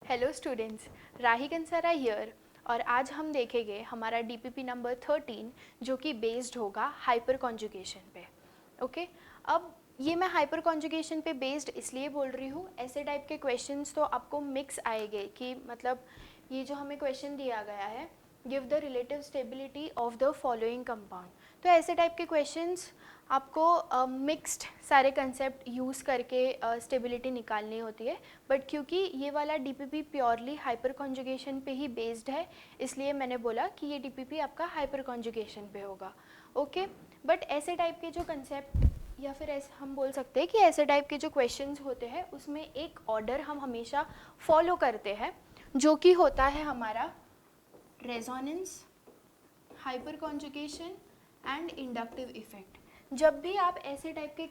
Hello students, Rahi Kansara here. और आज हम देखेंगे हमारा डीपीपी नंबर 13 जो कि बेस्ड होगा हाइपर कॉन्जुगेशन पे। ओके, अब ये मैं हाइपर कॉन्जुगेशन पे बेस्ड इसलिए बोल रही हूँ, ऐसे टाइप के क्वेश्चंस तो आपको मिक्स आएंगे कि मतलब ये जो हमें क्वेश्चन दिया गया है, give the relative stability of the following compound, तो ऐसे टाइप के क्वेश्चंस आपको मिक्स्ड सारे कंसेप्ट यूज़ करके स्टेबिलिटी निकालनी होती है। बट क्योंकि ये वाला डीपीपी प्योरली हाइपर कॉन्जुगेशन पे ही बेस्ड है, इसलिए मैंने बोला कि ये डीपीपी आपका हाइपर कॉन्जुगेशन पे होगा। ओके, बट ऐसे टाइप के जो कंसेप्ट या फिर ऐसे हम बोल सकते हैं कि ऐसे टाइप के जो क्वेश्चंस होते हैं उसमें एक ऑर्डर हम हमेशा फॉलो करते हैं, जो कि होता है हमारा resonance, hyper conjugation and inductive effect. जब भी आप ऐसे टाइप के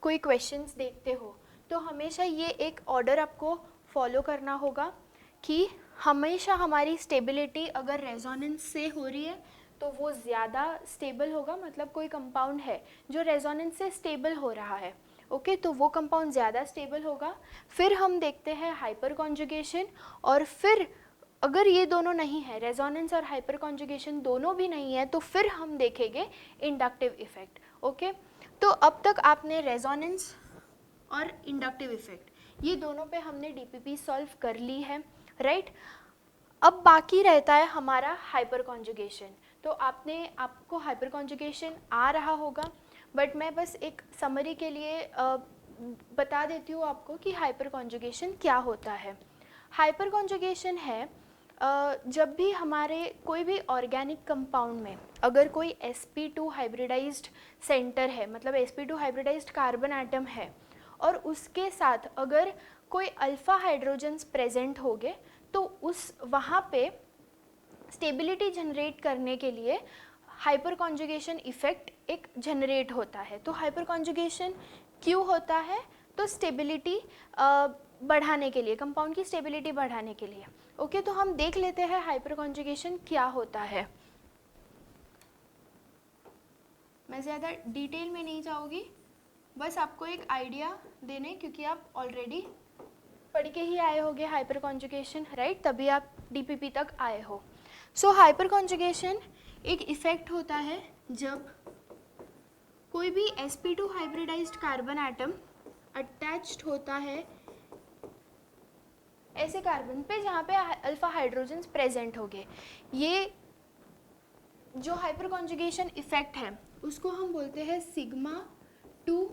कोई क्वेश्चंस देखते हो तो हमेशा ये एक ऑर्डर आपको फॉलो करना होगा कि हमेशा हमारी स्टेबिलिटी अगर रेजोनेंस से हो रही है तो वो ज़्यादा स्टेबल होगा, मतलब कोई कंपाउंड है जो रेजोनेंस से स्टेबल हो रहा है, ओके, तो वो कंपाउंड ज़्यादा स्टेबल होगा। फिर हम देखते हैं हाइपर कॉन्जुगेशन, और फिर अगर ये दोनों नहीं है, रेजोनेंस और हाइपर कॉन्जुगेशन दोनों भी नहीं है, तो फिर हम देखेंगे इंडक्टिव इफेक्ट। ओके, तो अब तक आपने रेजोनेंस और इंडक्टिव इफेक्ट ये दोनों पे हमने डीपीपी सॉल्व कर ली है, राइट। अब बाकी रहता है हमारा हाइपर कॉन्जुगेशन। तो आपको हाइपर कॉन्जुगेशन आ रहा होगा, बट मैं बस एक समरी के लिए बता देती हूँ आपको कि हाइपर कॉन्जुगेशन क्या होता है। हाइपर कॉन्जुगेशन है जब भी हमारे कोई भी ऑर्गेनिक कंपाउंड में अगर कोई sp2 हाइब्रिडाइज्ड सेंटर है, मतलब sp2 हाइब्रिडाइज्ड कार्बन एटम है, और उसके साथ अगर कोई अल्फ़ा हाइड्रोजन्स प्रेजेंट हो गए, तो उस वहाँ पे स्टेबिलिटी जनरेट करने के लिए हाइपर कॉन्जुगेशन इफेक्ट एक जनरेट होता है। तो हाइपर कॉन्जुगेशन क्यों होता है? तो स्टेबिलिटी बढ़ाने के लिए, कंपाउंड की स्टेबिलिटी बढ़ाने के लिए। ओके, तो हम देख लेते हैं हाइपर कॉन्जुगेशन क्या होता है। मैं ज़्यादा डिटेल में नहीं जाऊँगी, बस आपको एक आइडिया देने, क्योंकि आप ऑलरेडी पढ़ के ही आए होंगे हाइपर कॉन्जुगेशन, राइट, तभी आप डीपीपी तक आए हो। सो हाइपर कॉन्जुगेशन एक इफेक्ट होता है जब कोई भी sp2 hybridised carbon atom attached होता है ऐसे कार्बन पे जहाँ पे अल्फा हाइड्रोजन्स प्रेजेंट हो गए। ये जो हाइपर कॉन्जुगेशन इफेक्ट है उसको हम बोलते हैं सिग्मा टू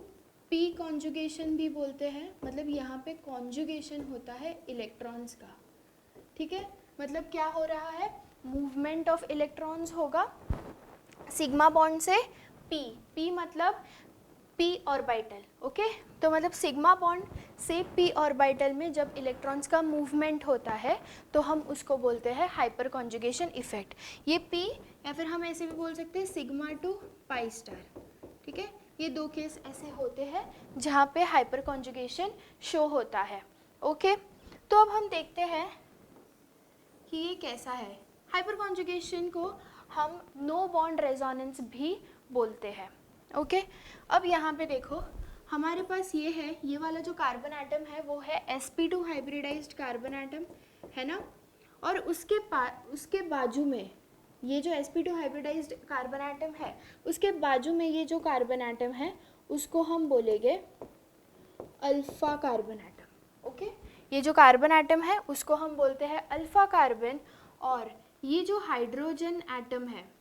पी कॉन्जुगेशन भी बोलते हैं। मतलब यहाँ पे कॉन्जुगेशन होता है इलेक्ट्रॉन्स का, ठीक है। मतलब क्या हो रहा है, मूवमेंट ऑफ इलेक्ट्रॉन्स होगा सिग्मा बॉन्ड से पी, पी मतलब पी ऑर्बिटल, ओके। तो मतलब सिग्मा बॉन्ड से पी ऑर्बिटल में जब इलेक्ट्रॉन्स का मूवमेंट होता है तो हम उसको बोलते हैं हाइपर कॉन्जुगेशन इफेक्ट। ये पी, या फिर हम ऐसे भी बोल सकते हैं सिग्मा टू पाई स्टार, ठीक है। ये दो केस ऐसे होते हैं जहाँ पे हाइपर कॉन्जुगेशन शो होता है, ओके। तो अब हम देखते हैं कि ये कैसा है। हाइपर कॉन्जुगेशन को हम नो बॉन्ड रेजोनेंस भी बोलते हैं, ओके। अब यहाँ पे देखो हमारे पास ये है, ये वाला जो कार्बन एटम है वो है sp2 हाइब्रिडाइज्ड कार्बन एटम, है ना। और उसके बाजू में ये जो sp2 हाइब्रिडाइज्ड कार्बन एटम है, उसके बाजू में ये जो कार्बन एटम है उसको हम बोलेंगे अल्फा कार्बन एटम, ओके। ये जो कार्बन एटम है उसको हम बोलते हैं अल्फा कार्बन, और ये जो हाइड्रोजन एटम है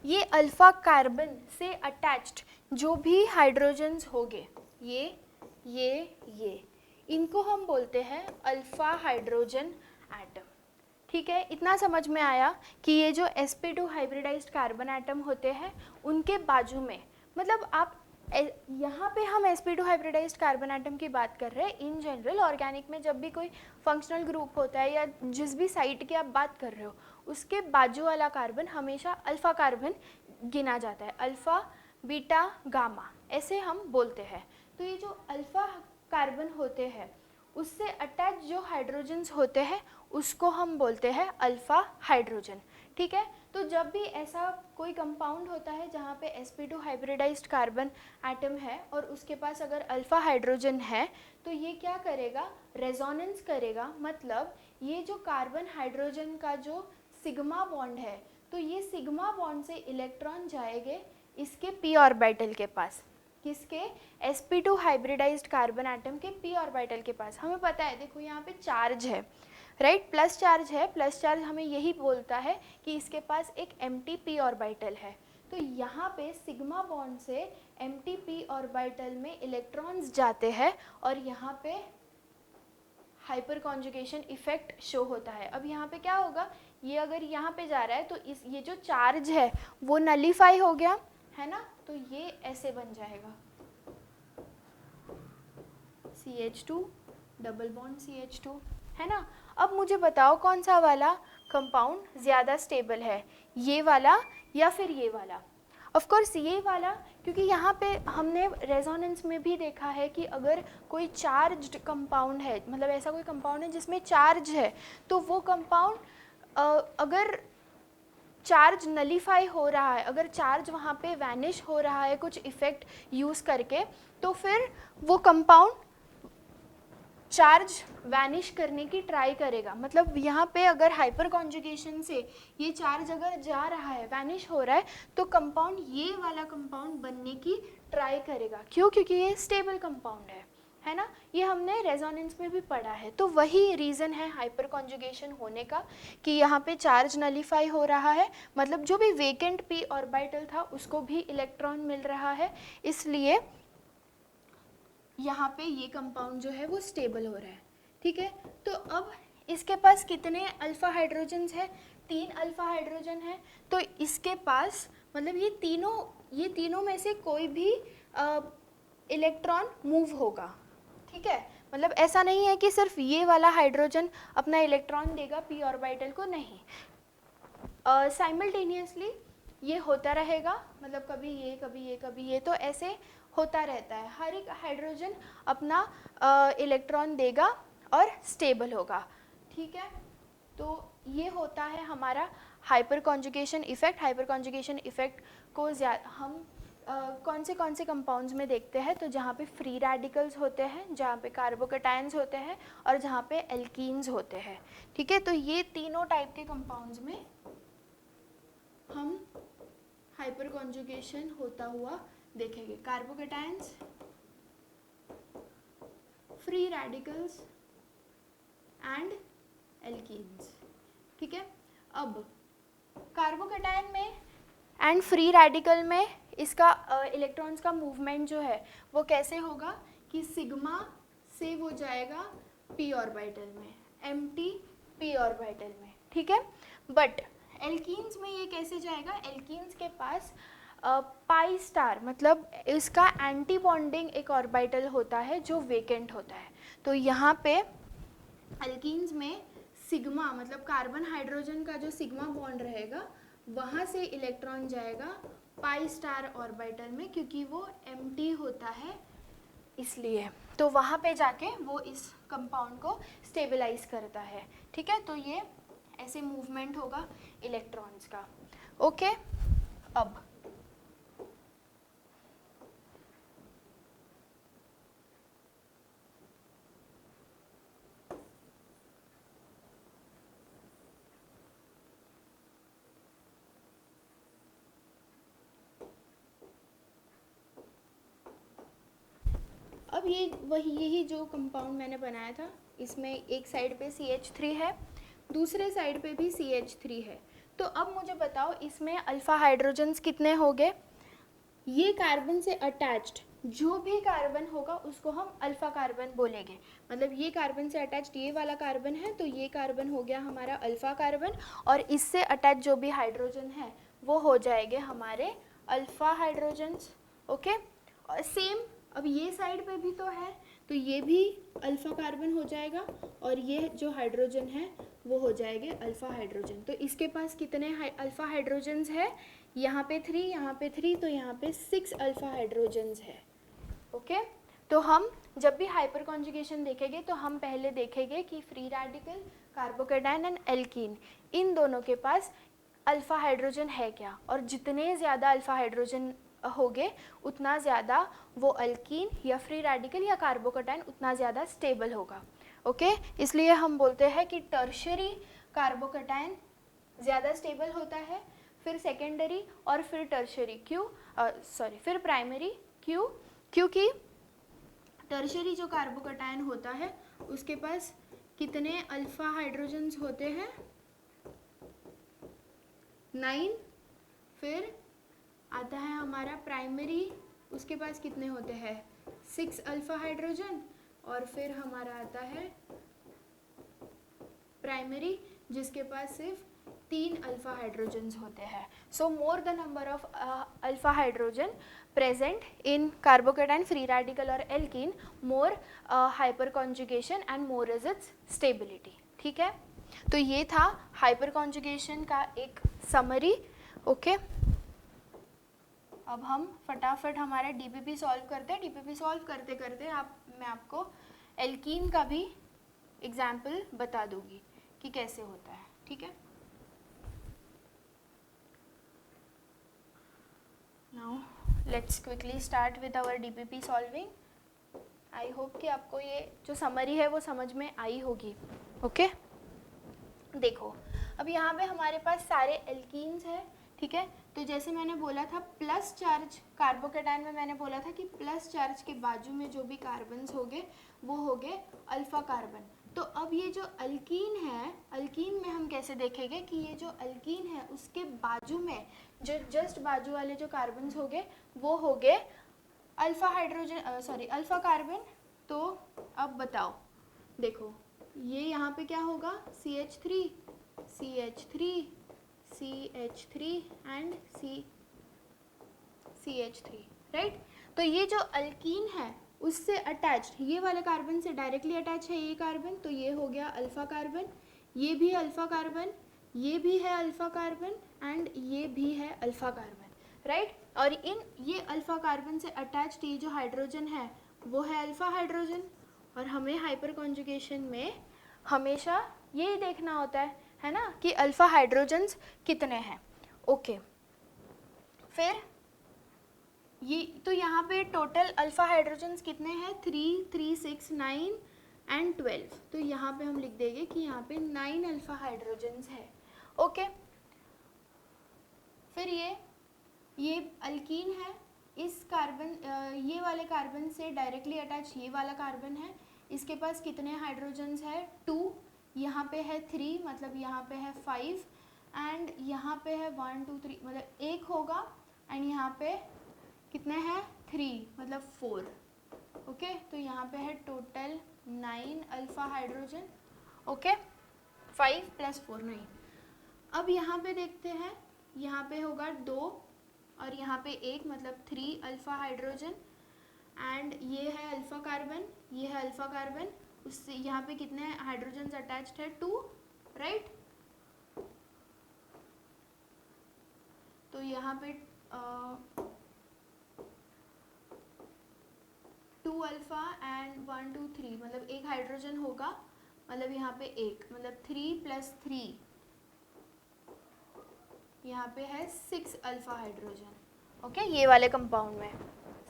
ये अल्फा कार्बन से अटैच्ड जो भी हाइड्रोजन्स होंगे, ये इनको हम बोलते हैं अल्फा हाइड्रोजन एटम, ठीक है। इतना समझ में आया कि ये जो sp2 हाइब्रिडाइज्ड कार्बन एटम होते हैं उनके बाजू में, मतलब आप यहाँ पे हम sp2 हाइब्रिडाइज्ड कार्बन एटम की बात कर रहे हैं। इन जनरल ऑर्गेनिक में जब भी कोई फंक्शनल ग्रुप होता है या जिस भी साइट की आप बात कर रहे हो, उसके बाजू वाला कार्बन हमेशा अल्फा कार्बन गिना जाता है, अल्फा बीटा गामा ऐसे हम बोलते हैं। तो ये जो अल्फा कार्बन होते हैं उससे अटैच जो हाइड्रोजन्स होते हैं उसको हम बोलते हैं अल्फ़ा हाइड्रोजन। ठीक है, तो जब भी ऐसा कोई कंपाउंड होता है जहाँ पे sp2 हाइब्रिडाइज्ड कार्बन एटम है और उसके पास अगर अल्फ़ा हाइड्रोजन है तो ये क्या करेगा, रेजोनेंस करेगा। मतलब ये जो कार्बन हाइड्रोजन का जो सिग्मा बॉन्ड है, तो ये सिग्मा बॉन्ड से इलेक्ट्रॉन जाएंगे इसके p ऑर्बिटल के पास, किसके, sp2 हाइब्रिडाइज्ड कार्बन एटम के p ऑर्बिटल के पास। हमें पता है, देखो यहाँ पे चार्ज है, राइट, प्लस चार्ज है, प्लस चार्ज हमें यही बोलता है कि इसके पास एक एम्प्टी p ऑर्बिटल है। तो यहाँ पे सिग्मा बॉन्ड से एम्प्टी p ऑर्बिटल में इलेक्ट्रॉन्स जाते हैं और यहाँ पे हाइपर कॉन्जुगेशन इफेक्ट शो होता है। अब यहाँ पे क्या होगा, ये अगर यहाँ पे जा रहा है तो इस ये जो चार्ज है वो नलीफाई हो गया है ना, तो ये ऐसे बन जाएगा CH2 डबल बॉन्ड CH2, है ना। अब मुझे बताओ कौन सा वाला कंपाउंड ज़्यादा स्टेबल है, ये वाला या फिर ये वाला। ऑफ कोर्स ये वाला, क्योंकि यहाँ पे हमने रेजोनेंस में भी देखा है कि अगर कोई चार्ज्ड कंपाउंड है, मतलब ऐसा कोई कंपाउंड है जिसमें चार्ज है, तो वो कंपाउंड अगर चार्ज नलीफाई हो रहा है, अगर चार्ज वहाँ पे वैनिश हो रहा है कुछ इफ़ेक्ट यूज़ करके, तो फिर वो कंपाउंड चार्ज वैनिश करने की ट्राई करेगा। मतलब यहाँ पे अगर हाइपर कॉन्जुगेशन से ये चार्ज अगर जा रहा है, वैनिश हो रहा है, तो कंपाउंड ये वाला कंपाउंड बनने की ट्राई करेगा। क्यों, क्योंकि ये स्टेबल कंपाउंड है ना, ये हमने रेजोनेंस में भी पढ़ा है। तो वही रीज़न है हाइपर कॉन्जुगेशन होने का कि यहाँ पे चार्ज नलीफाई हो रहा है, मतलब जो भी वेकेंट p ऑर्बिटल था उसको भी इलेक्ट्रॉन मिल रहा है, इसलिए यहाँ पे ये कंपाउंड जो है वो स्टेबल हो रहा है। ठीक है, तो अब इसके पास कितने अल्फ़ा हाइड्रोजन्स है, 3 अल्फ़ा हाइड्रोजन है। तो इसके पास मतलब ये तीनों में से कोई भी इलेक्ट्रॉन मूव होगा। ठीक है, मतलब ऐसा नहीं है कि सिर्फ ये वाला हाइड्रोजन अपना इलेक्ट्रॉन देगा p ऑर्बिटल को, नहीं, साइमल्टेनियसली ये होता रहेगा, मतलब कभी ये कभी ये कभी ये, तो ऐसे होता रहता है। हर एक हाइड्रोजन अपना इलेक्ट्रॉन देगा और स्टेबल होगा। ठीक है, तो ये होता है हमारा hyper conjugation effect. Hyper conjugation effect को हम कौन से कंपाउंड्स में देखते हैं, तो जहाँ पे फ्री रेडिकल्स होते हैं, जहाँ पे कार्बोकैटायंस होते हैं और जहाँ पे एल्कीन्स होते हैं। ठीक है, तो ये तीनों टाइप के कंपाउंड्स में हम हाइपर कॉन्जुगेशन होता हुआ देखेंगे। Carbocations, free radicals and alkenes. ठीक है, अब कार्बोकैटायन में एंड फ्री रेडिकल में इसका इलेक्ट्रॉन्स का मूवमेंट जो है वो कैसे होगा कि सिग्मा से वो जाएगा p ऑर्बिटल में, एम्प्टी p ऑर्बिटल में। ठीक है, बट एल्कीन्स में ये कैसे जाएगा, एल्कीन्स के पास पाई स्टार, मतलब इसका एंटी बॉन्डिंग एक ऑर्बिटल होता है जो वेकेंट होता है। तो यहाँ पे एल्कीन्स में सिग्मा, मतलब कार्बन हाइड्रोजन का जो सिग्मा बॉन्ड रहेगा वहाँ से इलेक्ट्रॉन जाएगा पाई स्टार ऑर्बिटल में, क्योंकि वो एम्प्टी होता है इसलिए। तो वहाँ पे जाके वो इस कंपाउंड को स्टेबलाइज करता है। ठीक है, तो ये ऐसे मूवमेंट होगा इलेक्ट्रॉन्स का। ओके, अब यही जो कंपाउंड मैंने बनाया था, इसमें एक साइड पे CH3 है, दूसरे साइड पे भी CH3 है। तो अब मुझे बताओ इसमें अल्फ़ा हाइड्रोजन्स कितने हो गए। ये कार्बन से अटैच्ड जो भी कार्बन होगा उसको हम अल्फ़ा कार्बन बोलेंगे। मतलब ये कार्बन से अटैच्ड ये वाला कार्बन है, तो ये कार्बन हो गया हमारा अल्फ़ा कार्बन, और इससे अटैच जो भी हाइड्रोजन है वो हो जाएंगे हमारे अल्फ़ा हाइड्रोजन्स। ओके, और सेम अब ये साइड पे भी तो है, तो ये भी अल्फ़ा कार्बन हो जाएगा और ये जो हाइड्रोजन है वो हो जाएंगे अल्फ़ा हाइड्रोजन। तो इसके पास कितने अल्फ़ा हाइड्रोजन्स है, यहाँ पे 3, यहाँ पे 3, तो यहाँ पे 6 अल्फ़ा हाइड्रोजन्स है। ओके, तो हम जब भी हाइपर कॉन्जुगेशन देखेंगे तो हम पहले देखेंगे कि free radical, carbocation and alkene, इन दोनों के पास अल्फा हाइड्रोजन है क्या, और जितने ज़्यादा अल्फा हाइड्रोजन होंगे उतना ज़्यादा वो अल्कीन या फ्री रेडिकल या कार्बोकेटाइन उतना ज़्यादा स्टेबल होगा। ओके, इसलिए हम बोलते हैं कि टर्शियरी कार्बोकेटाइन ज़्यादा स्टेबल होता है, फिर सेकेंडरी और फिर टर्शियरी। क्यों? फिर प्राइमरी। क्यों? क्योंकि टर्शियरी जो कार्बोकेटाइन होता है उसके पास कितने अल्फा हाइड्रोजन्स होते हैं? 9। फिर आता है हमारा प्राइमरी, उसके पास कितने होते हैं? 6 अल्फा हाइड्रोजन। और फिर हमारा आता है प्राइमरी जिसके पास सिर्फ 3 अल्फा हाइड्रोजन्स होते हैं। So more the number of alpha hydrogen present in carbocation, free radical और alkene, more hyper conjugation and more is its stability। ठीक है, तो ये था hyper conjugation का एक summary। ओके, अब हम फटाफट हमारा DPP सॉल्व करते हैं। DPP सॉल्व करते करते मैं आपको एल्कीन का भी एग्जाम्पल बता दूंगी कि कैसे होता है। ठीक है, now let's quickly start with our DPP solving. I hope कि आपको ये जो समरी है वो समझ में आई होगी। ओके, देखो अब यहाँ पे हमारे पास सारे एल्कीन्स हैं। ठीक है, तो जैसे मैंने बोला था प्लस चार्ज कार्बोकेटाइन में, मैंने बोला था कि प्लस चार्ज के बाजू में जो भी कार्बन्स होंगे वो होंगे अल्फा कार्बन। तो अब ये जो अल्कीन है, अल्कीन में हम कैसे देखेंगे कि ये जो अल्कीन है उसके बाजू में जो जस्ट बाजू वाले जो कार्बन्स होंगे वो होंगे अल्फा हाइड्रोजन अल्फा कार्बन। तो अब बताओ, देखो ये यहाँ पे क्या होगा? CH3 CH3 CH3 and CH3, right. तो ये जो अल्कीन है उससे अटैच्ड ये वाले कार्बन से डायरेक्टली अटैच है ये कार्बन, तो ये हो गया अल्फा कार्बन, ये भी अल्फा कार्बन, ये भी है अल्फा कार्बन एंड ये भी है अल्फा कार्बन, राइट। और इन ये अल्फा कार्बन से अटैच्ड ये जो हाइड्रोजन है वो है अल्फा हाइड्रोजन। और हमें हाइपर कॉन्जुगेशन में हमेशा यही देखना होता है ना, कि अल्फा हाइड्रोजन्स कितने हैं। ओके, फिर ये तो यहाँ पे टोटल अल्फा हाइड्रोजन्स कितने हैं? 3, 3, 6, 9 एंड 12। तो यहाँ पे हम लिख देंगे कि यहाँ पे 9 अल्फा हाइड्रोजन्स है। ओके, फिर ये अल्कीन है, इस कार्बन ये वाले कार्बन से डायरेक्टली अटैच ये वाला कार्बन है, इसके पास कितने हाइड्रोजन्स है? 2, यहाँ पे है 3, मतलब यहाँ पे है 5 एंड यहाँ पे है 1, 2, 3, मतलब 1 होगा एंड यहाँ पे कितने हैं? 3, मतलब 4। ओके, तो यहाँ पे है टोटल 9 अल्फा हाइड्रोजन। ओके, 5 + 4 9। अब यहाँ पे देखते हैं, यहाँ पे होगा 2 और यहाँ पे 1, मतलब 3 अल्फा हाइड्रोजन एंड ये है अल्फा कार्बन, ये है अल्फा कार्बन, उससे यहाँ पे कितने हाइड्रोजन्स अटैच्ड है? 2, राइट। तो यहाँ पे 2 अल्फा एंड 1, 2, 3, मतलब 1 हाइड्रोजन होगा, मतलब यहाँ पे 1, मतलब 3 + 3, यहाँ पे है 6 अल्फा हाइड्रोजन। ओके, ये वाले कंपाउंड में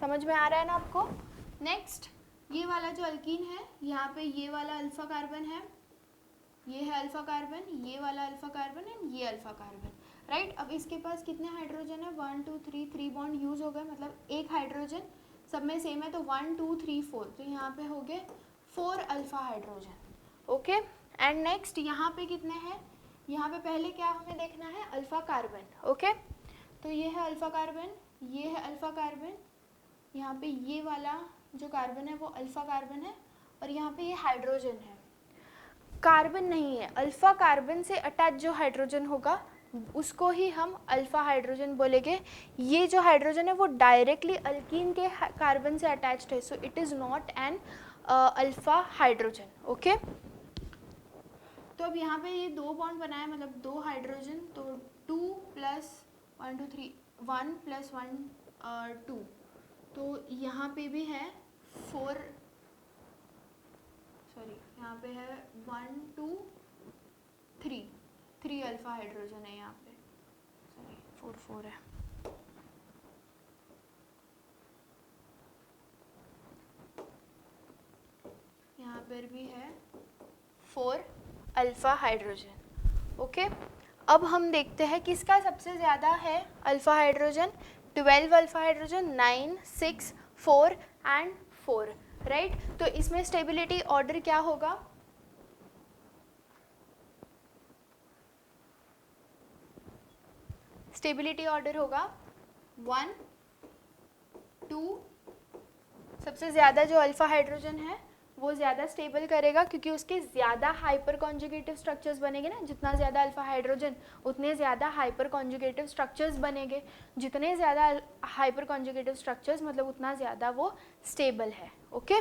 समझ में आ रहा है ना आपको। नेक्स्ट, ये वाला जो अल्कीन है, यहाँ पे ये वाला अल्फा कार्बन है, ये है अल्फा कार्बन, ये वाला अल्फा कार्बन एंड ये अल्फा कार्बन, राइट। अब इसके पास कितने हाइड्रोजन है? 1, 2, 3 बॉन्ड यूज हो गए, मतलब 1 हाइड्रोजन सब में सेम है, तो 1, 2, 3, 4, तो यहाँ पे हो गए 4 alpha hydrogen. Okay, and next यहाँ पे कितने हैं? यहाँ पे पहले क्या हमें देखना है? Alpha carbon. ओके, तो ये है अल्फा कार्बन, ये है अल्फा कार्बन, यहाँ पे ये वाला जो कार्बन है वो अल्फा कार्बन है और यहाँ पे ये हाइड्रोजन है। कार्बन नहीं है, अल्फा कार्बन से अटैच जो हाइड्रोजन होगा उसको ही हम अल्फा हाइड्रोजन बोलेंगे। ये जो हाइड्रोजन है वो डायरेक्टली अल्कीन के कार्बन से अटैच्ड है, so it is not an alpha hydrogen. Okay, तो अब यहाँ पे ये 2 बॉन्ड बनाए, मतलब 2 हाइड्रोजन, तो 2 + 1, 2, 3, 1 + 1 2, तो यहाँ पे भी है 4, सॉरी यहाँ पे है 1, 2 3 अल्फा हाइड्रोजन है यहाँ पे, सॉरी 4 है। यहाँ पर भी है 4 अल्फा हाइड्रोजन। ओके, अब हम देखते हैं किसका सबसे ज़्यादा है alpha hydrogen. 12 alpha hydrogen, 9, 6, 4 and 4, right. तो इसमें स्टेबिलिटी ऑर्डर क्या होगा? स्टेबिलिटी ऑर्डर होगा 1, 2, सबसे ज़्यादा जो अल्फा हाइड्रोजन है वो ज़्यादा स्टेबल करेगा क्योंकि उसके ज़्यादा हाइपर कॉन्जुगेटिव स्ट्रक्चर्स बनेंगे ना। जितना ज़्यादा अल्फा हाइड्रोजन उतने ज़्यादा हाइपर कॉन्जुगेटिव स्ट्रक्चर्स बनेंगे। जितने ज़्यादा हाइपर कॉन्जुगेटिव स्ट्रक्चर्स मतलब उतना ज़्यादा वो स्टेबल है। ओके,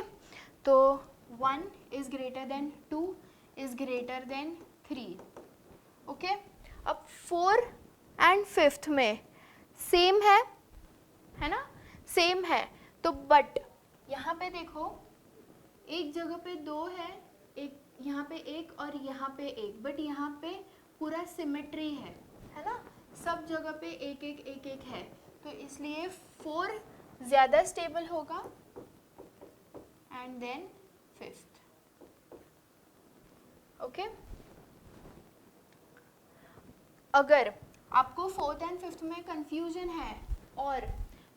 तो 1 is greater than 2 is greater than 3। Okay, अब 4 एंड 5th में सेम है ना, सेम है। तो बट यहाँ पे देखो एक जगह पे 2 है, एक यहाँ पे 1 और यहाँ पे 1, बट यहाँ पे पूरा सिमेट्री है ना, सब जगह पे 1 1 1 1 है। तो इसलिए 4 ज़्यादा स्टेबल होगा एंड देन 5th। ओके, अगर आपको 4th एंड 5th में कंफ्यूजन है और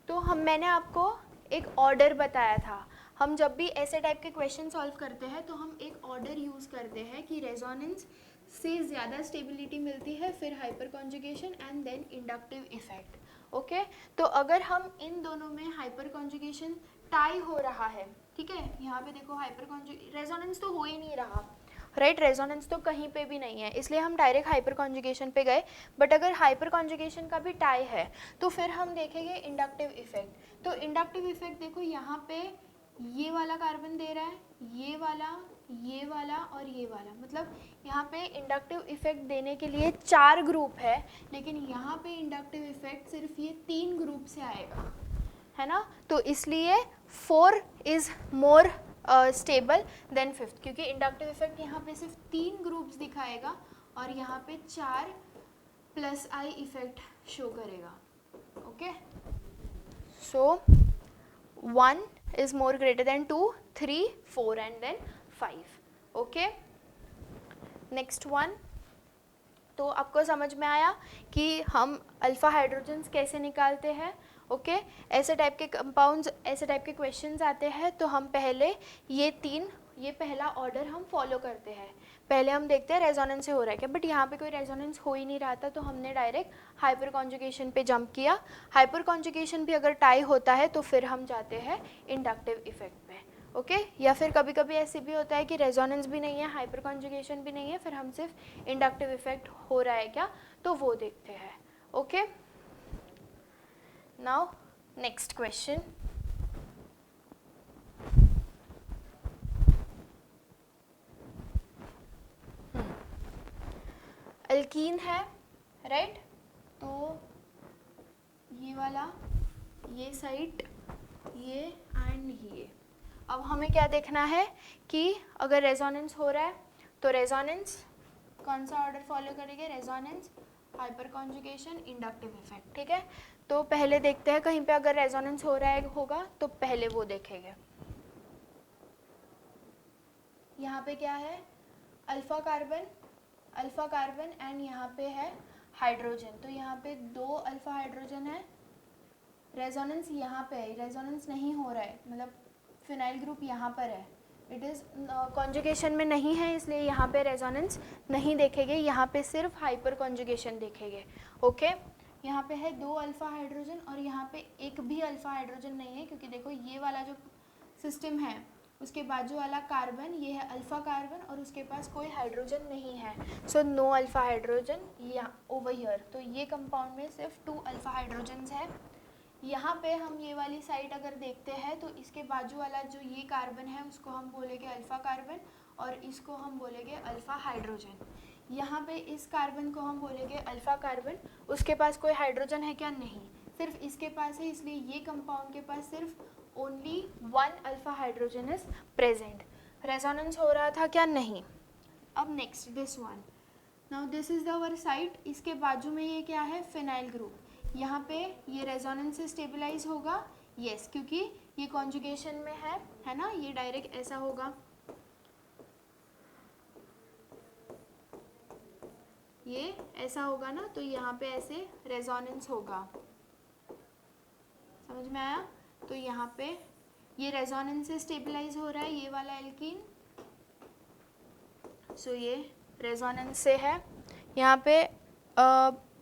तो मैंने आपको एक ऑर्डर बताया था। हम जब भी ऐसे टाइप के क्वेश्चन सॉल्व करते हैं तो हम एक ऑर्डर यूज़ करते हैं कि रेजोनेंस से ज़्यादा स्टेबिलिटी मिलती है, फिर hyperconjugation and then inductive effect. Okay, तो अगर हम इन दोनों में हाइपर कॉन्जुगेशन टाई हो रहा है, ठीक है, यहाँ पे देखो हाइपर कॉन्जुगेशन रेजोनेंस तो हो ही नहीं रहा, राइट, रेजोनेंस तो कहीं पे भी नहीं है, इसलिए हम डायरेक्ट हाइपर कॉन्जुगेशन पे गए। बट अगर हाइपर कॉन्जुगेशन का भी टाई है तो फिर हम देखेंगे इंडक्टिव इफेक्ट। तो इंडक्टिव इफेक्ट देखो यहाँ पे ये वाला कार्बन दे रहा है, ये वाला और ये वाला, मतलब यहाँ पे इंडक्टिव इफेक्ट देने के लिए 4 ग्रुप है, लेकिन यहाँ पे इंडक्टिव इफेक्ट सिर्फ ये 3 ग्रुप से आएगा, है ना। तो इसलिए 4 is more stable then 5th, क्योंकि इंडक्टिव इफेक्ट यहाँ पे सिर्फ 3 ग्रुप्स दिखाएगा और यहाँ पे 4 प्लस आई इफेक्ट शो करेगा। Okay, so 1 is more greater than 2, 3, 4 and then 5. Okay, next one। तो आपको समझ में आया कि हम अल्फा हाइड्रोजन्स कैसे निकालते हैं। ओके, ऐसे टाइप के कंपाउंड्स, ऐसे टाइप के क्वेश्चंस आते हैं तो हम पहले ये पहला ऑर्डर हम फॉलो करते हैं। पहले हम देखते हैं रेजोनेंस से हो रहा है क्या, बट यहाँ पे कोई रेजोनेंस हो ही नहीं रहा था तो हमने डायरेक्ट हाइपर कॉन्जुगेशन पे जंप किया। हाइपर कॉन्जुगेशन भी अगर टाई होता है तो फिर हम जाते हैं इंडक्टिव इफेक्ट पे। ओके, या फिर कभी कभी ऐसे भी होता है कि रेजोनेंस भी नहीं है, हाइपर कॉन्जुगेशन भी नहीं है, फिर हम सिर्फ इंडक्टिव इफेक्ट हो रहा है क्या तो वो देखते हैं। Okay, now next question. Alkyne है, राइट, तो ये वाला, ये साइड, ये एंड ये। अब हमें क्या देखना है कि अगर रेजोनेंस हो रहा है तो रेजोनेंस कौन सा ऑर्डर फॉलो करेंगे, resonance, hyper conjugation, inductive effect. ठीक है, तो पहले देखते हैं कहीं पे अगर रेजोनेंस हो रहा है होगा तो पहले वो देखेंगे। यहाँ पे क्या है, अल्फा कार्बन एंड यहाँ पे है हाइड्रोजन, तो यहाँ पे 2 अल्फा हाइड्रोजन है। रेजोनेंस यहाँ पे है, रेजोनेंस नहीं हो रहा है, मतलब फिनाइल ग्रुप यहाँ पर है, इट इज़ कॉन्जुगेशन में नहीं है, इसलिए यहाँ पे रेजोनेंस नहीं देखेंगे, यहाँ पे सिर्फ हाइपर कॉन्जुगेशन देखेंगे। ओके, यहाँ पे है 2 अल्फा हाइड्रोजन और यहाँ पे एक भी अल्फा हाइड्रोजन नहीं है, क्योंकि देखो ये वाला जो सिस्टम है उसके बाजू वाला कार्बन ये है अल्फा कार्बन और उसके पास कोई हाइड्रोजन नहीं है, सो नो अल्फा हाइड्रोजन यहाँ ओवर हियर। तो ये कंपाउंड में सिर्फ 2 अल्फा हाइड्रोजन्स है। यहाँ पे हम ये वाली साइड अगर देखते हैं तो इसके बाजू वाला जो ये कार्बन है उसको हम बोलेंगे अल्फा कार्बन और इसको हम बोलेंगे अल्फा हाइड्रोजन। यहाँ पे इस कार्बन को हम बोलेंगे अल्फा कार्बन, उसके पास कोई हाइड्रोजन है क्या, नहीं, सिर्फ इसके पास है, इसलिए ये कंपाउंड के पास सिर्फ only 1 alpha hydrogen is present. Resonance हो रहा था क्या, नहीं। अब next this one, now this is our site, इसके बाजू में ये क्या है, फिनाइल ग्रुप, यहाँ पे ये रेजोनेंस से स्टेबलाइज होगा, यस क्योंकि ये कॉन्जुगेशन में है ना, ये डायरेक्ट ऐसा होगा, ये ऐसा होगा ना, तो यहाँ पे ऐसे रेजोनेंस होगा, समझ में आया। तो यहाँ पे ये रेजोनेंस से स्टेबलाइज हो रहा है ये वाला एल्कीन, सो ये रेजोनेंस से है, यहाँ पे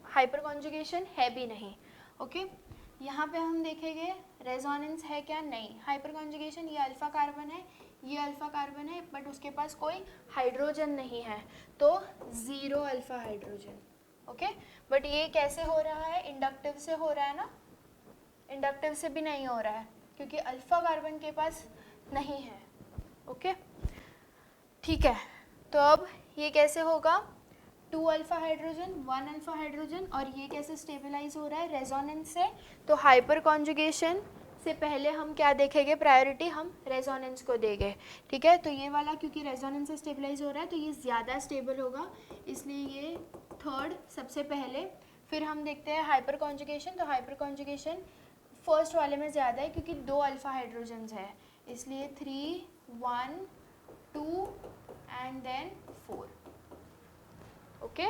हाइपर कॉन्जुगेशन है भी नहीं, ओके। यहाँ पे हम देखेंगे रेजोनेंस है क्या, नहीं, हाइपर कॉन्जुगेशन, ये अल्फा कार्बन है, ये अल्फा कार्बन है, बट उसके पास कोई हाइड्रोजन नहीं है, तो 0 अल्फा हाइड्रोजन, ओके। बट ये कैसे हो रहा है, इंडक्टिव से हो रहा है ना, इंडक्टिव से भी नहीं हो रहा है क्योंकि अल्फा कार्बन के पास नहीं है, ओके ठीक है। तो अब ये कैसे होगा, 2 अल्फा हाइड्रोजन 1 अल्फा हाइड्रोजन, और ये कैसे स्टेबलाइज हो रहा है, रेजोनेंस से। तो हाइपर कॉन्जुगेशन से पहले हम क्या देखेंगे, प्रायोरिटी हम रेजोनेंस को देंगे, ठीक है। तो ये वाला क्योंकि रेजोनेंस से स्टेबलाइज हो रहा है तो ये ज़्यादा स्टेबल होगा, इसलिए ये थर्ड सबसे पहले। फिर हम देखते हैं हाइपर कॉन्जुगेशन, तो हाइपर कॉन्जुगेशन फर्स्ट वाले में ज़्यादा है क्योंकि 2 अल्फा हाइड्रोजन्स है, इसलिए 3 1 2 एंड देन 4, ओके।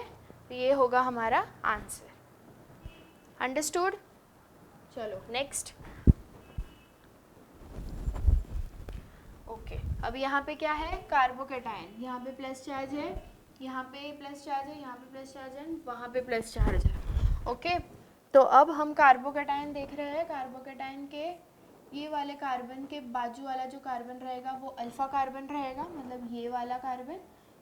तो ये होगा हमारा आंसर, अंडरस्टूड। चलो नेक्स्ट, ओके। अब यहाँ पे क्या है, कार्बोकेटायन, यहाँ पे प्लस चार्ज है, यहाँ पे प्लस चार्ज है, यहाँ पे प्लस चार्ज है, वहाँ पे प्लस चार्ज है, ओके। तो अब हम कार्बोकेटायन देख रहे हैं, कार्बोकेटायन के ये वाले कार्बन के बाजू वाला जो कार्बन रहेगा वो अल्फा कार्बन रहेगा, मतलब ये वाला कार्बन,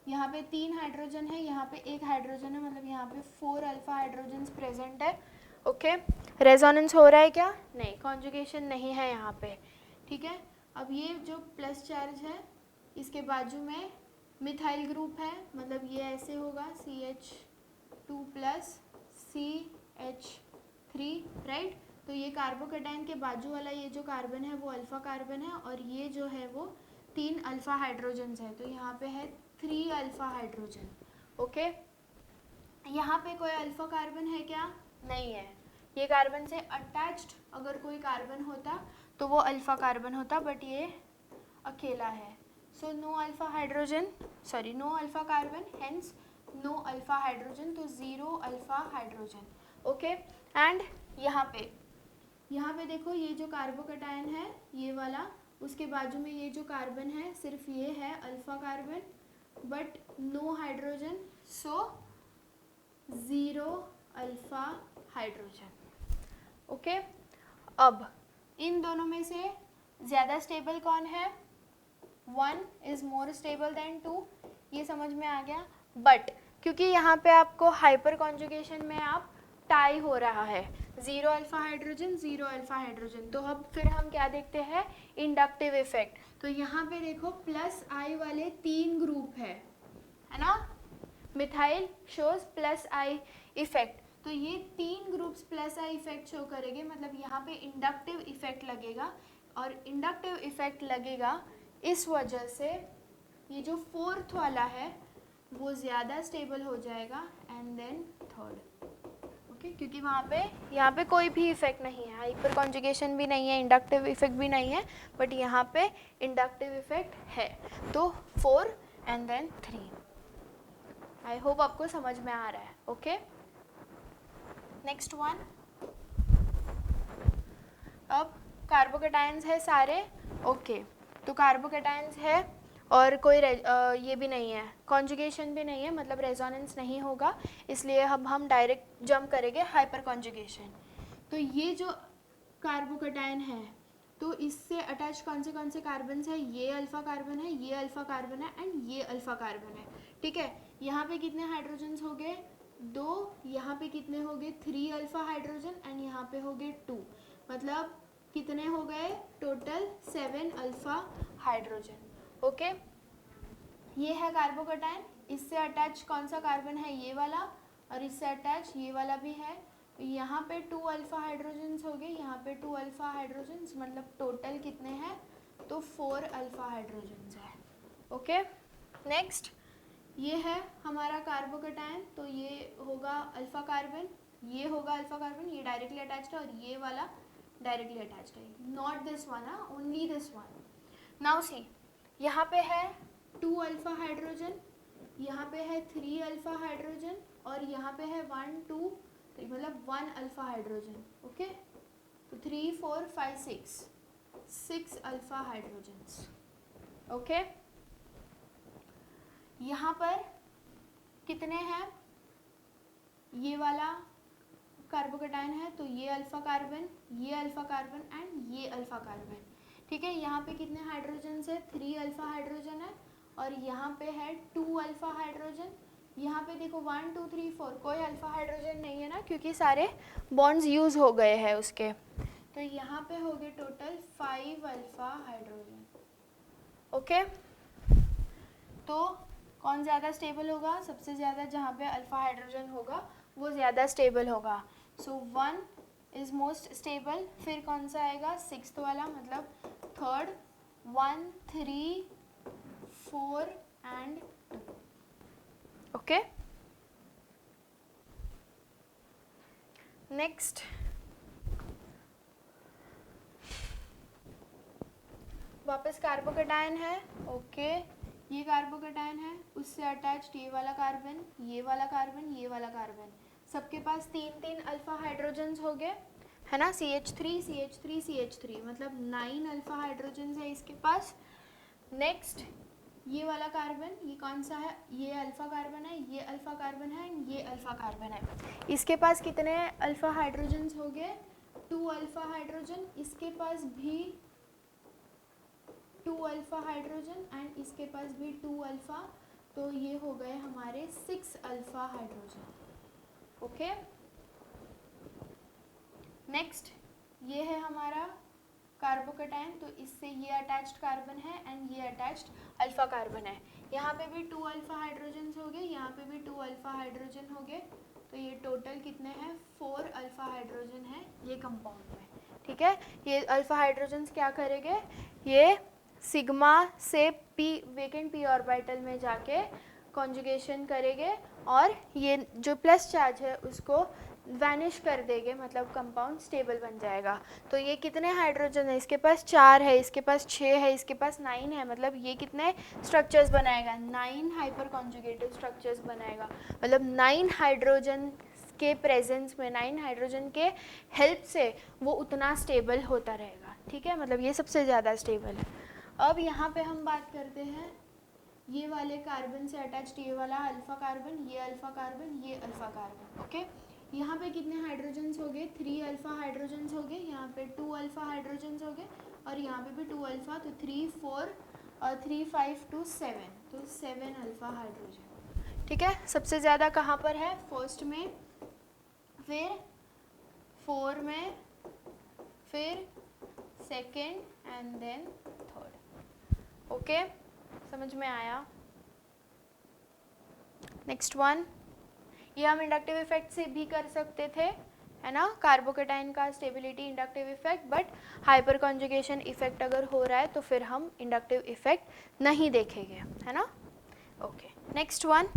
यहाँ पे 3 हाइड्रोजन है, यहाँ पे 1 हाइड्रोजन है, मतलब यहाँ पे 4 अल्फा हाइड्रोजन्स प्रेजेंट है, ओके। रेजोनेंस हो रहा है क्या, नहीं, कॉन्जुगेशन नहीं है यहाँ पे, ठीक है। अब ये जो प्लस चार्ज है इसके बाजू में मिथाइल ग्रुप है, मतलब ये ऐसे होगा CH2 प्लस CH3, राइट। तो ये कार्बोकेटायन के बाजू वाला ये जो कार्बन है वो अल्फा कार्बन है, और ये जो है वो 3 अल्फा हाइड्रोजन्स है, तो यहाँ पे है 3 अल्फा हाइड्रोजन, ओके। यहाँ पे कोई अल्फा कार्बन है क्या, नहीं है, ये कार्बन से अटैच्ड अगर कोई कार्बन होता तो वो अल्फा कार्बन होता, बट ये अकेला है, so no alpha hydrogen, sorry no alpha carbon, hence no alpha hydrogen, तो 0 अल्फा हाइड्रोजन, ओके। एंड यहाँ पे देखो ये जो कार्बोकेटायन है ये वाला, उसके बाजू में ये जो कार्बन है सिर्फ ये है alpha carbon, but no hydrogen, so 0 alpha hydrogen, okay. अब इन दोनों में से ज़्यादा स्टेबल कौन है, 1 इज़ मोर स्टेबल देन 2, ये समझ में आ गया। बट क्योंकि यहाँ पे आपको हाइपर कॉन्जुगेशन में आप टाई हो रहा है, 0 अल्फा हाइड्रोजन 0 अल्फा हाइड्रोजन, तो अब फिर हम क्या देखते हैं, इंडक्टिव इफेक्ट। तो यहाँ पे देखो प्लस आई वाले 3 ग्रुप है ना, methyl shows plus I effect, तो ये 3 groups plus I effect show करेंगे, मतलब यहाँ पे इंडक्टिव इफेक्ट लगेगा, और इंडक्टिव इफेक्ट लगेगा इस वजह से ये जो फोर्थ वाला है वो ज़्यादा स्टेबल हो जाएगा, एंड देन थर्ड, ओके। क्योंकि वहाँ पे यहाँ पे कोई भी इफेक्ट नहीं है, हाइपर कॉन्जुगेशन भी नहीं है, इंडक्टिव इफेक्ट भी नहीं है, बट यहाँ पे इंडक्टिव इफेक्ट है, तो 4 एंड देन 3। आई होप आपको समझ में आ रहा है, ओके। नेक्स्ट वन, अब कार्बोकेटायंस है सारे, ओके। तो कार्बोकेटायंस है और कोई ये भी नहीं है, कॉन्जुगेशन भी नहीं है, मतलब रेजोनेंस नहीं होगा, इसलिए अब हम डायरेक्ट जंप करेंगे हाइपर कॉन्जुगेशन। तो ये जो कार्बोकेटायन है तो इससे अटैच कौन से कार्बन है, ये अल्फा कार्बन है, ये अल्फा कार्बन है, एंड ये अल्फा कार्बन है, ठीक है। यहाँ पे कितने हाइड्रोजन्स हो गए, 2, यहाँ पे कितने हो गए, 3 अल्फा हाइड्रोजन, एंड यहाँ पे हो गए 2, मतलब कितने हो गए टोटल, 7 अल्फा हाइड्रोजन, ओके। ये है कार्बोकेटायन, इससे अटैच कौन सा कार्बन है, ये वाला, और इससे अटैच ये वाला भी है, यहाँ पे 2 अल्फा हाइड्रोजन्स हो गए, यहाँ पे 2 अल्फा हाइड्रोजन्स, मतलब टोटल कितने हैं, तो 4 अल्फा हाइड्रोजन्स है, ओके। नेक्स्ट ये है हमारा कार्बोकेटायन, तो ये होगा अल्फा कार्बन, ये होगा अल्फा कार्बन, ये डायरेक्टली अटैच्ड है और ये वाला डायरेक्टली अटैच्ड है, not this one, only this one. Now see, यहाँ पे है 2 अल्फा हाइड्रोजन, यहाँ पे है 3 अल्फा हाइड्रोजन और यहाँ पे है 1 2 3, मतलब 1 अल्फा हाइड्रोजन। ओके, तो 3 4 5 6 अल्फा हाइड्रोजन्स। ओके, यहाँ पर कितने हैं, ये वाला कार्बोकेटायन है तो ये अल्फा कार्बन, ये अल्फा कार्बन एंड ये अल्फा कार्बन। ठीक है, यहाँ पे कितने हाइड्रोजन है, 3 अल्फा हाइड्रोजन है और यहाँ पे है 2 अल्फा हाइड्रोजन। यहाँ पे देखो 1 2 3 4 कोई अल्फा हाइड्रोजन नहीं है ना, क्योंकि सारे बॉन्ड्स यूज हो गए हैं उसके। तो यहाँ पे हो गए टोटल 5 अल्फा हाइड्रोजन। ओके, तो कौन ज़्यादा स्टेबल होगा, सबसे ज़्यादा जहाँ पे अल्फा हाइड्रोजन होगा वो ज़्यादा स्टेबल होगा। सो 1 इज़ मोस्ट स्टेबल, फिर कौन सा आएगा, 6th वाला, मतलब थर्ड, 1 3 4 एंड 2। ओके, नेक्स्ट वापस कार्बोकेटायन है। ओके, ये कार्बोकेटायन है, उससे अटैच्ड ये वाला कार्बन, ये वाला कार्बन, ये वाला कार्बन, सबके पास 3 अल्फा हाइड्रोजन्स हो गए, है ना, CH3 CH3 CH3, मतलब 9 अल्फा हाइड्रोजन्स है इसके पास। नेक्स्ट ये वाला कार्बन, ये कौन सा है, ये अल्फा कार्बन है, ये अल्फा कार्बन है, ये अल्फा कार्बन है, इसके पास कितने अल्फा हाइड्रोजन्स हो गए, 2 अल्फा हाइड्रोजन, इसके पास भी 2 अल्फा हाइड्रोजन एंड इसके पास भी 2 अल्फा, तो ये हो गए हमारे 6 अल्फा हाइड्रोजन। ओके, नेक्स्ट ये है हमारा कार्बोकेटायन, तो इससे ये अटैच्ड कार्बन है एंड ये अटैच्ड अल्फा कार्बन है। यहाँ पे भी 2 अल्फा हाइड्रोजन हो गए, यहाँ पे भी 2 अल्फा हाइड्रोजन हो गए, तो ये टोटल कितने हैं, 4 अल्फा हाइड्रोजन है ये कंपाउंड में। ठीक है, ये अल्फा हाइड्रोजन क्या करेंगे, ये सिग्मा से पी वेकेंट पी ऑर्बिटल में जाके कॉन्जुगेशन करेंगे और ये जो प्लस चार्ज है उसको वैनिश कर देंगे, मतलब कंपाउंड स्टेबल बन जाएगा। तो ये कितने हाइड्रोजन है, इसके पास 4 है, इसके पास 6 है, इसके पास 9 है, मतलब ये कितने स्ट्रक्चर्स बनाएगा, 9 हाइपर कॉन्जुगेटेड स्ट्रक्चर्स बनाएगा, मतलब 9 हाइड्रोजन के प्रेजेंस में, 9 हाइड्रोजन के हेल्प से वो उतना स्टेबल होता रहेगा। ठीक है, मतलब ये सबसे ज़्यादा स्टेबल है। अब यहाँ पे हम बात करते हैं ये वाले कार्बन से अटैच्ड, ये वाला अल्फा कार्बन, ये अल्फा कार्बन, ये अल्फा कार्बन। ओके, यहाँ पे कितने हाइड्रोजन्स हो गए, 3 अल्फा हाइड्रोजन्स हो गए, यहाँ पे 2 अल्फा हाइड्रोजन्स हो गए और यहाँ पे भी 2 अल्फा, तो 3 4 और 3 5 2 7, तो 7 अल्फा हाइड्रोजन। ठीक है, सबसे ज़्यादा कहाँ पर है, फर्स्ट में, फिर 4 में, फिर second and then third. Okay, समझ में आया। नेक्स्ट वन, ये हम इंडक्टिव इफेक्ट से भी कर सकते थे, है ना, कार्बोकेटाइन का stability inductive effect, but hyper conjugation effect अगर हो रहा है तो फिर हम इंडक्टिव इफेक्ट नहीं देखेंगे, है ना। ओके, नेक्स्ट वन,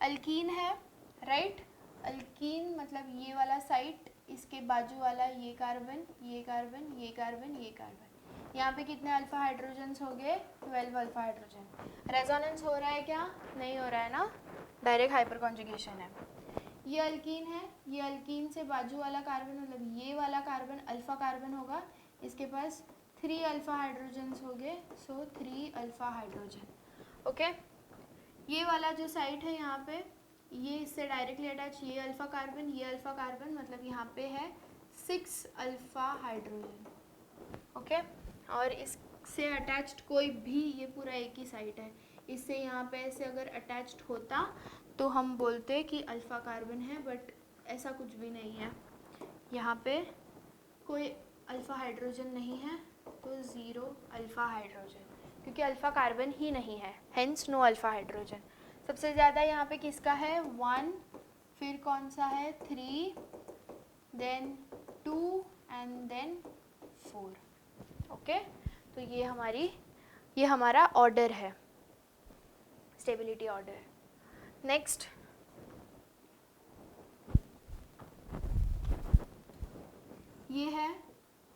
अल्कीन है, राइट। अल्कीन मतलब ये वाला साइट, इसके बाजू वाला ये कार्बन, ये कार्बन, ये कार्बन, ये कार्बन, यहाँ पे कितने अल्फा हाइड्रोजन्स हो गए, 12 अल्फा हाइड्रोजन। रेजोनेंस हो रहा है क्या, नहीं हो रहा है ना, डायरेक्ट हाइपर कॉन्जुगेशन है। ये अल्कीन है, ये अल्कीन से बाजू वाला कार्बन, मतलब ये वाला कार्बन अल्फा कार्बन होगा, इसके पास 3 अल्फा हाइड्रोजन्स हो गए, सो 3 अल्फा हाइड्रोजन। ओके, ये वाला जो साइट है यहाँ पे, ये इससे डायरेक्टली अटैच, ये अल्फा कार्बन, ये अल्फा कार्बन, मतलब यहाँ पे है 6 अल्फा हाइड्रोजन। ओके, और इससे अटैच्ड कोई भी, ये पूरा एक ही साइट है, इससे यहाँ पे ऐसे अगर अटैच्ड होता तो हम बोलते कि अल्फा कार्बन है, बट ऐसा कुछ भी नहीं है, यहाँ पे कोई अल्फा हाइड्रोजन नहीं है, तो 0 अल्फा हाइड्रोजन, क्योंकि अल्फा कार्बन ही नहीं है, हेंस नो अल्फा हाइड्रोजन। सबसे ज़्यादा यहाँ पे किसका है, 1, फिर कौन सा है, 3, देन 2 एंड देन 4। ओके, तो ये हमारी ये हमारा ऑर्डर है, स्टेबिलिटी ऑर्डर। नेक्स्ट ये है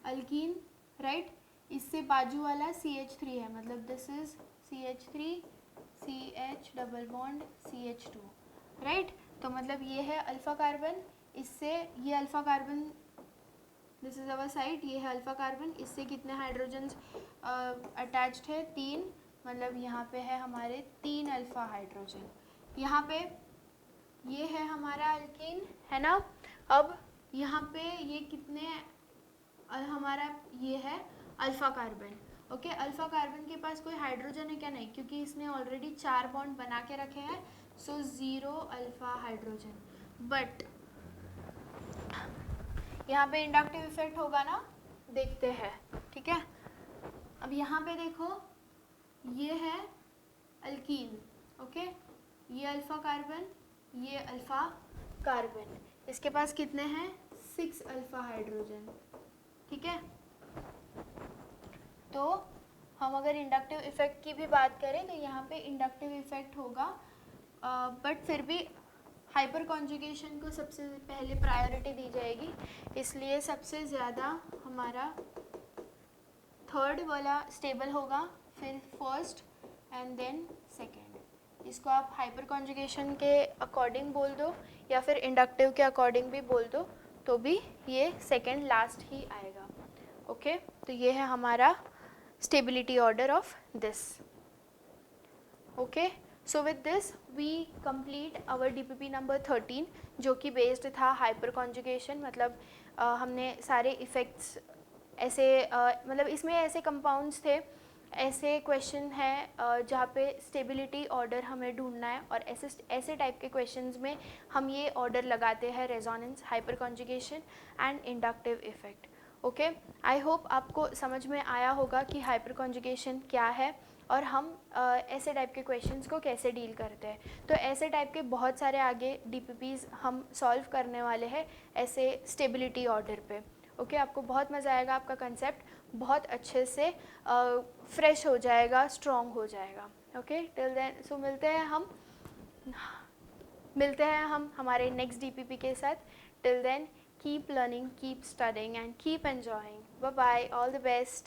अल्कीन, राइट। इससे बाजू वाला CH3 है, मतलब this is CH3 CH double bond CH2, right. तो मतलब ये है अल्फा कार्बन, इससे ये alpha carbon, this is our side, ये है अल्फा कार्बन, इससे कितने हाइड्रोजन अटैच्ड है, 3, मतलब यहाँ पे है हमारे 3 अल्फा हाइड्रोजन। यहाँ पे ये है हमारा अल्कीन, है ना। अब यहाँ पे ये कितने हमारा ये है alpha carbon, okay. Alpha carbon के पास कोई हाइड्रोजन है क्या? नहीं, क्योंकि इसने ऑलरेडी 4 बॉन्ड बना के रखे हैं, सो 0 अल्फा हाइड्रोजन। बट यहाँ पे इंडक्टिव इफेक्ट होगा ना, देखते हैं, ठीक है। अब यहाँ पे देखो, ये है अल्कीन, ओके, ये अल्फा कार्बन, ये अल्फा कार्बन, इसके पास कितने हैं? 6 अल्फा हाइड्रोजन, ठीक है। तो हम अगर इंडक्टिव इफेक्ट की भी बात करें तो यहाँ पे इंडक्टिव इफेक्ट होगा, बट फिर भी हाइपर कॉन्जुगेशन को सबसे पहले प्रायोरिटी दी जाएगी, इसलिए सबसे ज़्यादा हमारा थर्ड वाला स्टेबल होगा, फिर फर्स्ट एंड देन सेकेंड। इसको आप हाइपर कॉन्जुगेशन के अकॉर्डिंग बोल दो या फिर इंडक्टिव के अकॉर्डिंग भी बोल दो, तो भी ये सेकेंड लास्ट ही आएगा, ओके। तो ये है हमारा stability order of this, okay. So with this we complete our DPP number 13, जो कि बेस्ड था हाइपर कॉन्जुगेशन, मतलब हमने सारे इफ़ेक्ट्स ऐसे मतलब इसमें ऐसे कंपाउंड्स थे, ऐसे क्वेश्चन है जहाँ पे स्टेबिलिटी ऑर्डर हमें ढूंढना है, और ऐसे टाइप के क्वेश्चंस में हम ये ऑर्डर लगाते हैं, resonance, hyper conjugation and inductive effect, okay. I hope आपको समझ में आया होगा कि हाइपर कॉन्जुगेशन क्या है और हम ऐसे टाइप के क्वेश्चंस को कैसे डील करते हैं। तो ऐसे टाइप के बहुत सारे आगे DPPs हम सॉल्व करने वाले हैं ऐसे स्टेबिलिटी ऑर्डर पे, ओके। आपको बहुत मज़ा आएगा, आपका कंसेप्ट बहुत अच्छे से फ्रेश हो जाएगा, स्ट्रॉन्ग हो जाएगा, ओके। टिल देन, सो मिलते हैं हम हमारे नेक्स्ट DPP के साथ। Till then keep learning, keep studying and keep enjoying. Bye bye, all the best.